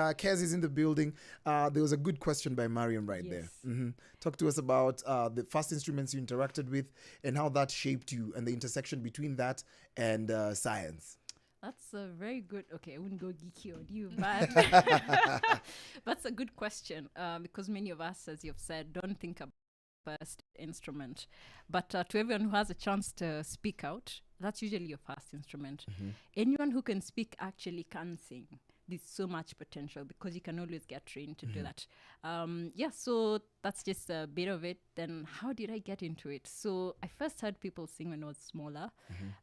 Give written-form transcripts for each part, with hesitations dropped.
Kez is in the building. There was a good question by Mariam right there. Talk to us about the first instruments you interacted with and how that shaped you and the intersection between that and science. That's a very good. Okay, I wouldn't go geeky on you, but that's a good question because many of us, as you've said, don't think about first instrument. But to everyone who has a chance to speak out, that's usually your first instrument. Anyone who can speak actually can sing. There's so much potential because you can always get trained to do that. So that's just a bit of it. Then how did I get into it? So I first heard people sing when I was smaller.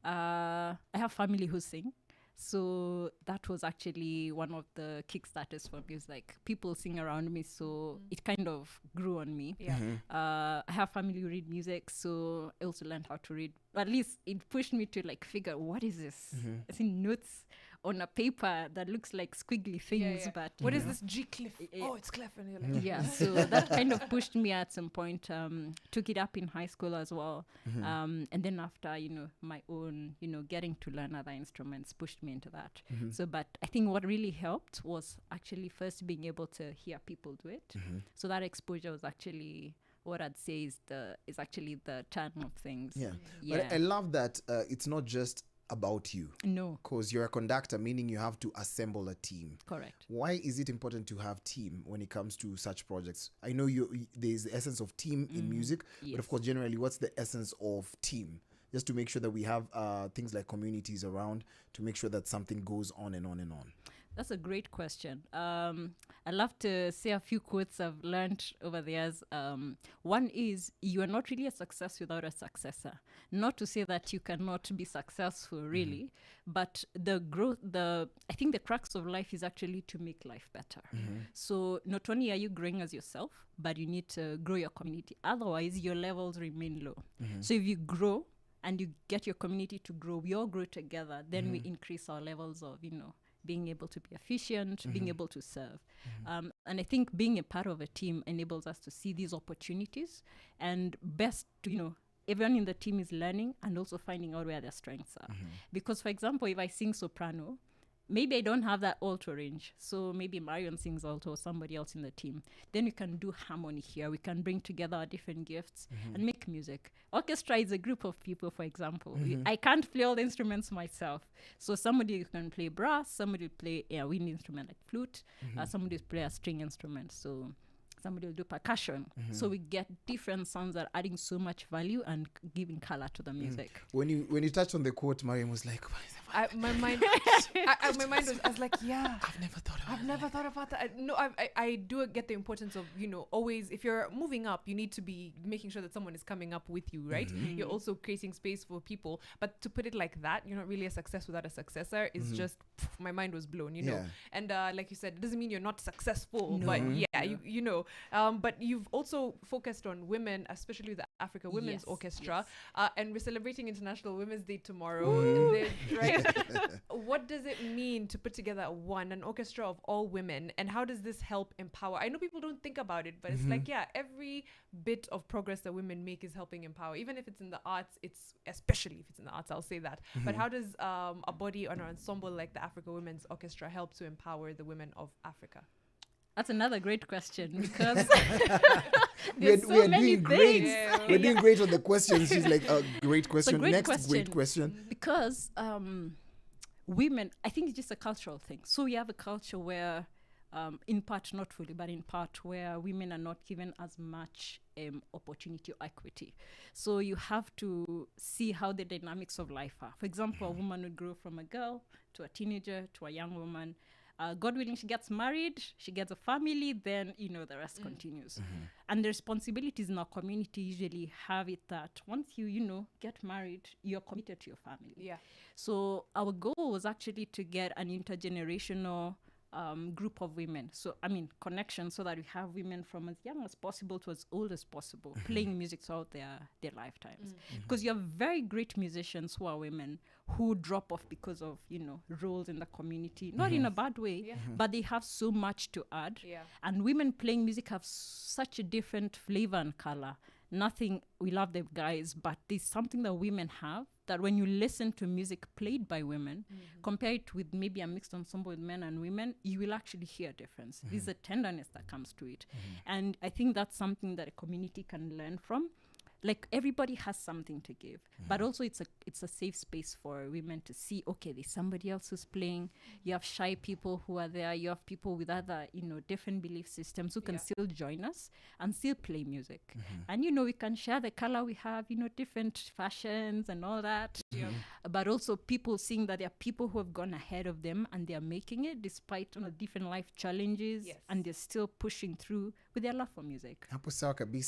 I have family who sing. So that was actually one of the kickstarters for me. It was like people sing around me, so it kind of grew on me. I have family who read music, so I also learned how to read. At least it pushed me to like figure, what is this? I see notes on a paper that looks like squiggly things, but what is this G clef? Oh, it's clef, and you're like, so that kind of pushed me at some point. Took it up in high school as well, and then after my own getting to learn other instruments pushed me into that. So, but I think what really helped was actually first being able to hear people do it. So that exposure was actually what I'd say is actually the turn of things. But I love that it's not just about you. No. Because you're a conductor, meaning you have to assemble a team. Correct. Why is it important to have team when it comes to such projects? I know there's the essence of team in music, but of course, generally, what's the essence of team? Just to make sure that we have things like communities around to make sure that something goes on and on and on. That's a great question. I love to say a few quotes I've learned over the years. One is, you are not really a success without a successor. Not to say that you cannot be successful, really, but I think the crux of life is actually to make life better. So not only are you growing as yourself, but you need to grow your community. Otherwise, your levels remain low. So if you grow and you get your community to grow, we all grow together, then we increase our levels of, being able to be efficient, being able to serve. And I think being a part of a team enables us to see these opportunities and best to, everyone in the team is learning and also finding out where their strengths are. Because, for example, if I sing soprano, maybe I don't have that alto range. So maybe Mariam sings alto or somebody else in the team. Then we can do harmony here. We can bring together our different gifts and make music. Orchestra is a group of people, for example. I can't play all the instruments myself. So somebody can play brass, somebody will play a wind instrument like flute, somebody will play a string instrument. So somebody will do percussion. So we get different sounds that are adding so much value and giving color to the music. When you touched on the quote, Mariam was like, my mind was, I was like, I've never thought about that. I do get the importance of, always, if you're moving up, you need to be making sure that someone is coming up with you, right? You're also creating space for people. But to put it like that, you're not really a success without a successor. It's just, my mind was blown, know. And like you said, it doesn't mean you're not successful, but you know. But you've also focused on women, especially the Africa Women's Orchestra, and we're celebrating International Women's Day tomorrow. Right? What does it mean to put together an orchestra of all women, and how does this help empower? I know people don't think about it, but it's like, every bit of progress that women make is helping empower. Even if it's in the arts, especially if it's in the arts, I'll say that. But how does a body or an ensemble like the Africa Women's Orchestra help to empower the women of Africa? That's another great question because we're doing great. We're doing great on the questions. She's like, great question. Great question. Because women, I think it's just a cultural thing. So we have a culture where, in part, not fully, but in part, where women are not given as much opportunity or equity. So you have to see how the dynamics of life are. For example, a woman would grow from a girl to a teenager to a young woman. God willing, she gets married, she gets a family, then, the rest continues. And the responsibilities in our community usually have it that once you, get married, you're committed to your family. Yeah. So our goal was actually to get an intergenerational group of women. So, connection, so that we have women from as young as possible to as old as possible playing music throughout their lifetimes. Because you have very great musicians who are women who drop off because of, roles in the community. Not in a bad way, but they have so much to add. Yeah. And women playing music have such a different flavor and color. We love the guys, but there's something that women have that when you listen to music played by women, compare it with maybe a mixed ensemble with men and women, you will actually hear a difference. There's a tenderness that comes to it. And I think that's something that a community can learn from. Like, everybody has something to give, but also it's a safe space for women to see, okay, there's somebody else who's playing. You have shy people who are there. You have people with other, different belief systems who can still join us and still play music. And, we can share the color we have, different fashions and all that. But also people seeing that there are people who have gone ahead of them and they are making it despite different life challenges, and they're still pushing through with their love for music. Hapo sawa kabisa.